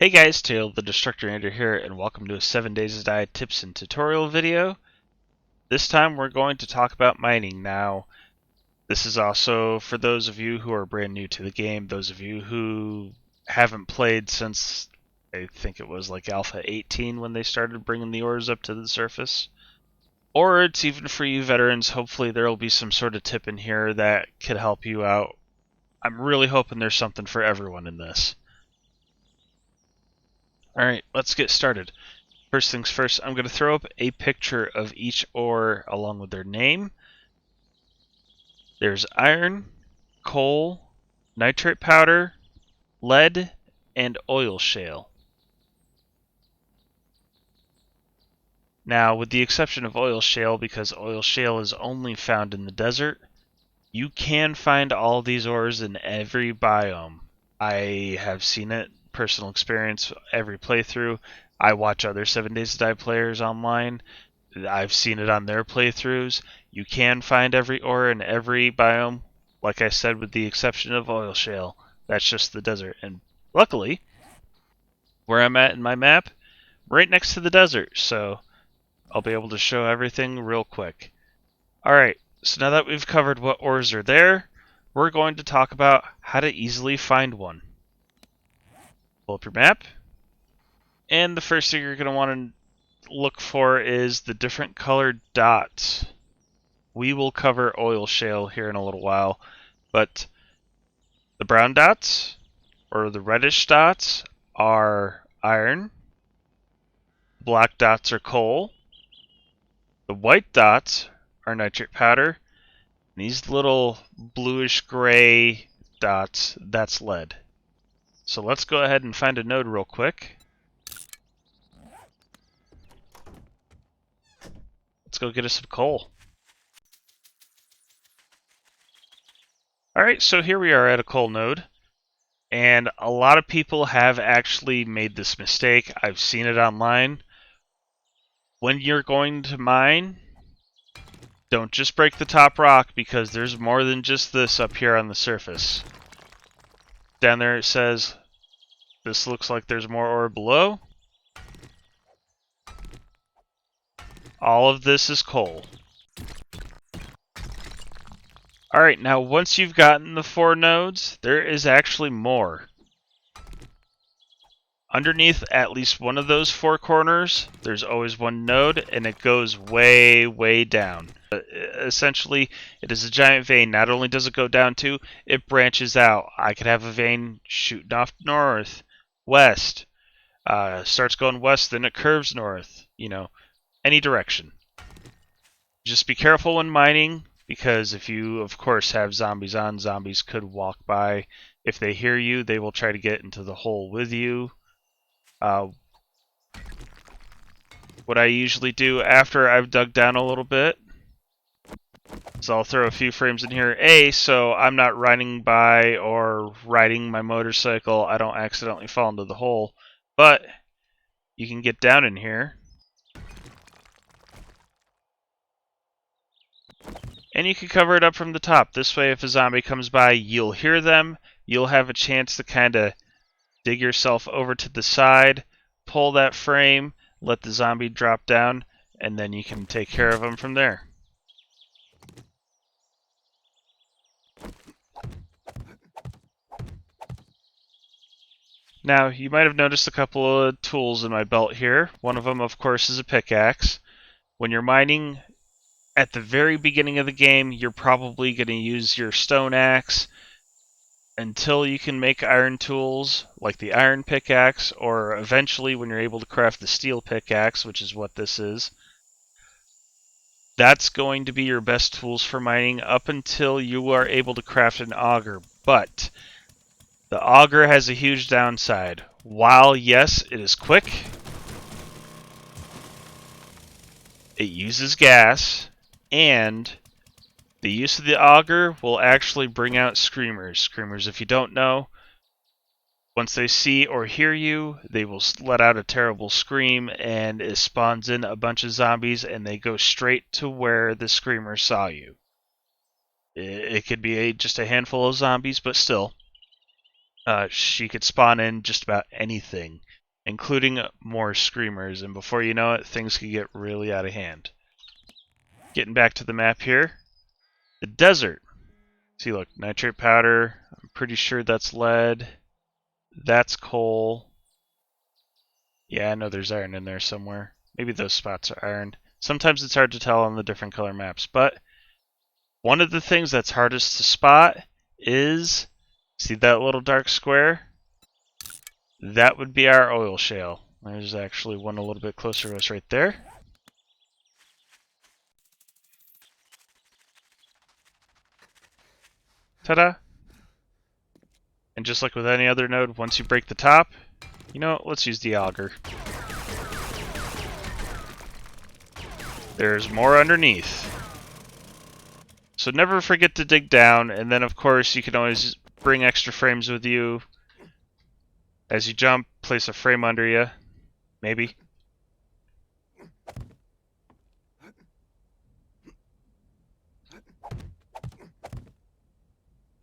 Hey guys, Tail the Destructor Ender here, and welcome to a 7 Days to Die tips and tutorial video. This time we're going to talk about mining. Now, this is also for those of you who are brand new to the game, those of you who haven't played since, I think it was like Alpha 18 when they started bringing the ores up to the surface. Or it's even for you veterans. Hopefully there will be some sort of tip in here that could help you out. I'm really hoping there's something for everyone in this. Alright, let's get started. First things first, I'm going to throw up a picture of each ore along with their name. There's iron, coal, nitrate powder, lead, and oil shale. Now, with the exception of oil shale, because oil shale is only found in the desert, you can find all these ores in every biome. I have seen it, personal experience, every playthrough. I watch other 7 Days to Die players online. I've seen it on their playthroughs. You can find every ore in every biome, like I said, with the exception of oil shale. That's just the desert. And luckily, where I'm at in my map, right next to the desert, so I'll be able to show everything real quick. Alright, so now that we've covered what ores are there, we're going to talk about how to easily find one. Pull up your map, and the first thing you're going to want to look for is the different colored dots. We will cover oil shale here in a little while, but the brown dots, or the reddish dots, are iron. Black dots are coal. The white dots are nitrate powder. And these little bluish gray dots, that's lead. So let's go ahead and find a node real quick. Let's go get us some coal. Alright, so here we are at a coal node. And a lot of people have actually made this mistake. I've seen it online. When you're going to mine, don't just break the top rock, because there's more than just this up here on the surface. Down there it says, this looks like there's more ore below. All of this is coal. Alright, now once you've gotten the 4 nodes, there is actually more. Underneath at least one of those 4 corners, there's always one node, and it goes way, way down. Essentially, it is a giant vein. Not only does it go down to, it branches out. I could have a vein shooting off north, west, starts going west, then it curves north, any direction. Just be careful when mining, because if you, of course, have zombies on, zombies could walk by. If they hear you, they will try to get into the hole with you. What I usually do after I've dug down a little bit is I'll throw a few frames in here. So I'm not riding by or riding my motorcycle, I don't accidentally fall into the hole. But you can get down in here, and you can cover it up from the top. This way, if a zombie comes by, you'll hear them. You'll have a chance to kind of dig yourself over to the side, pull that frame, let the zombie drop down, and then you can take care of them from there. Now, you might have noticed a couple of tools in my belt here. One of them, of course, is a pickaxe. When you're mining at the very beginning of the game, you're probably going to use your stone axe until you can make iron tools like the iron pickaxe, or eventually when you're able to craft the steel pickaxe, which is what this is. That's going to be your best tools for mining up until you are able to craft an auger. But the auger has a huge downside. While, yes, it is quick, it uses gas, and the use of the auger will actually bring out screamers. Screamers, if you don't know, once they see or hear you, they will let out a terrible scream, and it spawns in a bunch of zombies, and they go straight to where the screamer saw you. It could be just a handful of zombies, but still. She could spawn in just about anything, including more screamers, and before you know it, things could get really out of hand. Getting back to the map here, the desert. See, look, nitrate powder. I'm pretty sure that's lead. That's coal. Yeah, I know there's iron in there somewhere. Maybe those spots are iron. Sometimes it's hard to tell on the different color maps, but one of the things that's hardest to spot is, see that little dark square? That would be our oil shale. There's actually one a little bit closer to us right there. Ta-da! And just like with any other node, once you break the top, you know what, let's use the auger. There's more underneath. So never forget to dig down, and then of course you can always bring extra frames with you. As you jump, place a frame under you. Maybe.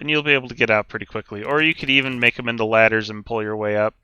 And you'll be able to get out pretty quickly. Or you could even make them into ladders and pull your way up.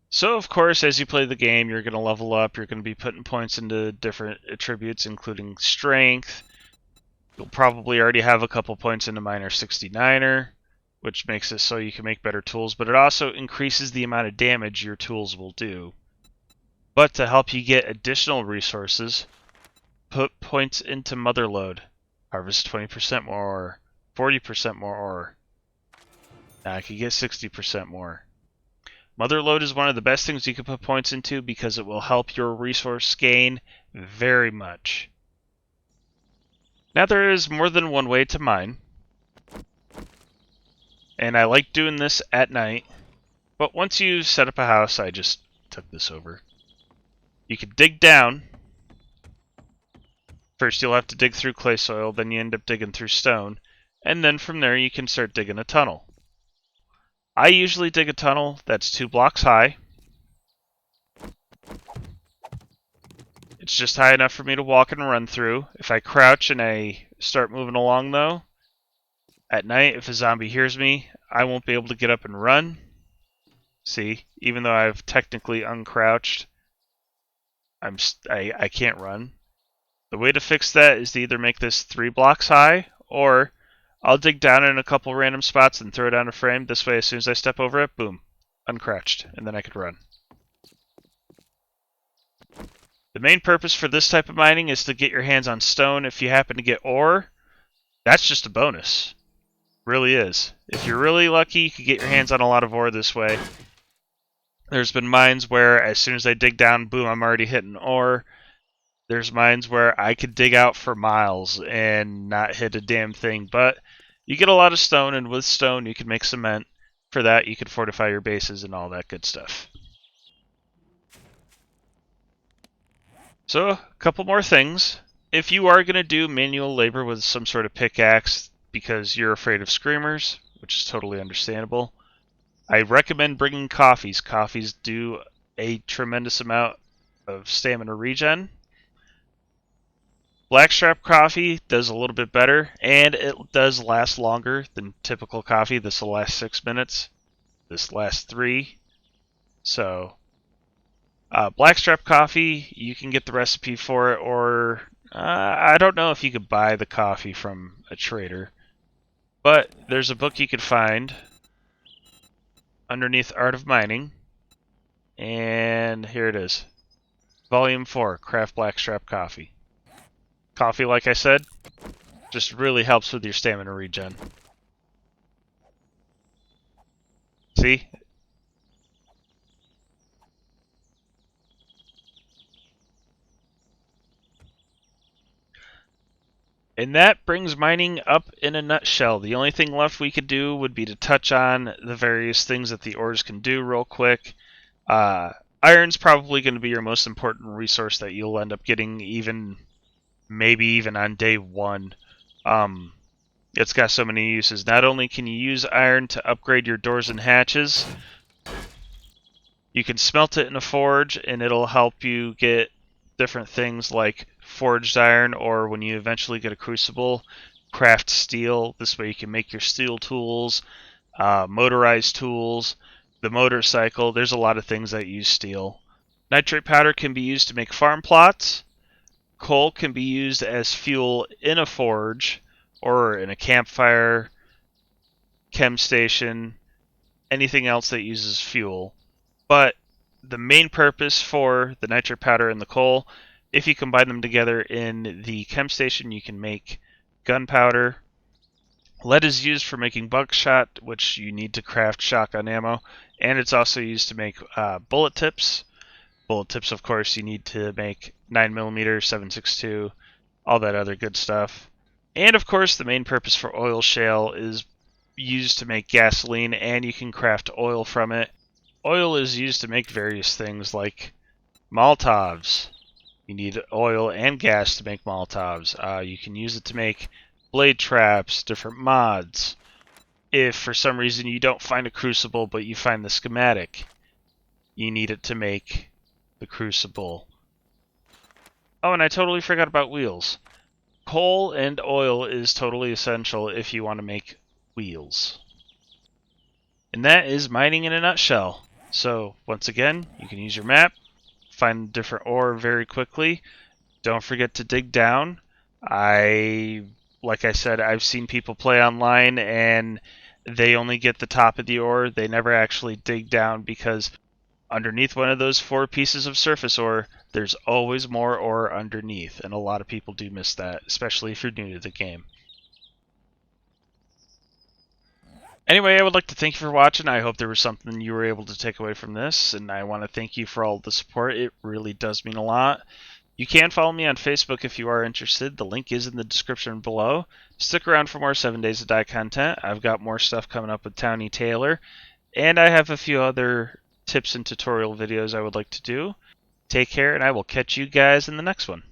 So, of course, as you play the game, you're going to level up. You're going to be putting points into different attributes, including strength. You'll probably already have a couple points into Miner 69er, which makes it so you can make better tools, but it also increases the amount of damage your tools will do. But to help you get additional resources, put points into Motherlode. Harvest 20% more ore, 40% more ore. Now I could get 60% more. Motherlode is one of the best things you can put points into because it will help your resource gain very much. Now there is more than one way to mine, and I like doing this at night, but once you set up a house, I just took this over. You can dig down. First you'll have to dig through clay soil, then you end up digging through stone, and then from there you can start digging a tunnel. I usually dig a tunnel that's 2 blocks high. It's just high enough for me to walk and run through. If I crouch and I start moving along though, at night if a zombie hears me, I won't be able to get up and run. See, even though I've technically uncrouched, I can't run. The way to fix that is to either make this 3 blocks high, or I'll dig down in a couple random spots and throw down a frame. This way, as soon as I step over it, boom, uncrouched, and then I could run. The main purpose for this type of mining is to get your hands on stone. If you happen to get ore, that's just a bonus. Really is. If you're really lucky, you can get your hands on a lot of ore this way. There's been mines where as soon as I dig down, boom, I'm already hitting ore. There's mines where I could dig out for miles and not hit a damn thing, but you get a lot of stone, and with stone you can make cement. For that, you can fortify your bases and all that good stuff. So, a couple more things. If you are going to do manual labor with some sort of pickaxe because you're afraid of screamers, which is totally understandable, I recommend bringing coffees. Coffees do a tremendous amount of stamina regen. Blackstrap coffee does a little bit better, and it does last longer than typical coffee. This will last 6 minutes. This lasts 3. So, Blackstrap coffee, you can get the recipe for it, or I don't know if you could buy the coffee from a trader. But there's a book you could find underneath Art of Mining, and here it is. Volume 4, Craft Blackstrap Coffee. Coffee, like I said, just really helps with your stamina regen. See? And that brings mining up in a nutshell. The only thing left we could do would be to touch on the various things that the ores can do real quick. Iron's probably going to be your most important resource that you'll end up getting, maybe even on day 1. It's got so many uses. Not only can you use iron to upgrade your doors and hatches, you can smelt it in a forge and it'll help you get different things like forged iron, or when you eventually get a crucible, craft steel. This way you can make your steel tools. motorized tools, the motorcycle. There's a lot of things that use steel. Nitrate powder can be used to make farm plots. Coal can be used as fuel in a forge or in a campfire, chem station, anything else that uses fuel. But the main purpose for the nitrate powder and the coal, if you combine them together in the chem station, you can make gunpowder. Lead is used for making buckshot, which you need to craft shotgun ammo, and it's also used to make bullet tips. Bullet tips, of course, you need to make 9mm, 7.62, all that other good stuff. And of course, the main purpose for oil shale is used to make gasoline, and you can craft oil from it. Oil is used to make various things like Molotovs. You need oil and gas to make Molotovs. You can use it to make blade traps, different mods. If for some reason you don't find a crucible but you find the schematic, you need it to make the crucible. Oh, and I totally forgot about wheels. Coal and oil is totally essential if you want to make wheels. And that is mining in a nutshell. So, once again, you can use your map, find different ore very quickly. Don't forget to dig down. Like I said, I've seen people play online and they only get the top of the ore. They never actually dig down because underneath one of those 4 pieces of surface ore, there's always more ore underneath, and a lot of people do miss that, especially if you're new to the game. Anyway, I would like to thank you for watching. I hope there was something you were able to take away from this, and I want to thank you for all the support. It really does mean a lot. You can follow me on Facebook if you are interested. The link is in the description below. Stick around for more 7 Days to Die content. I've got more stuff coming up with Townie Taylor, and I have a few other tips and tutorial videos I would like to do. Take care, and I will catch you guys in the next one.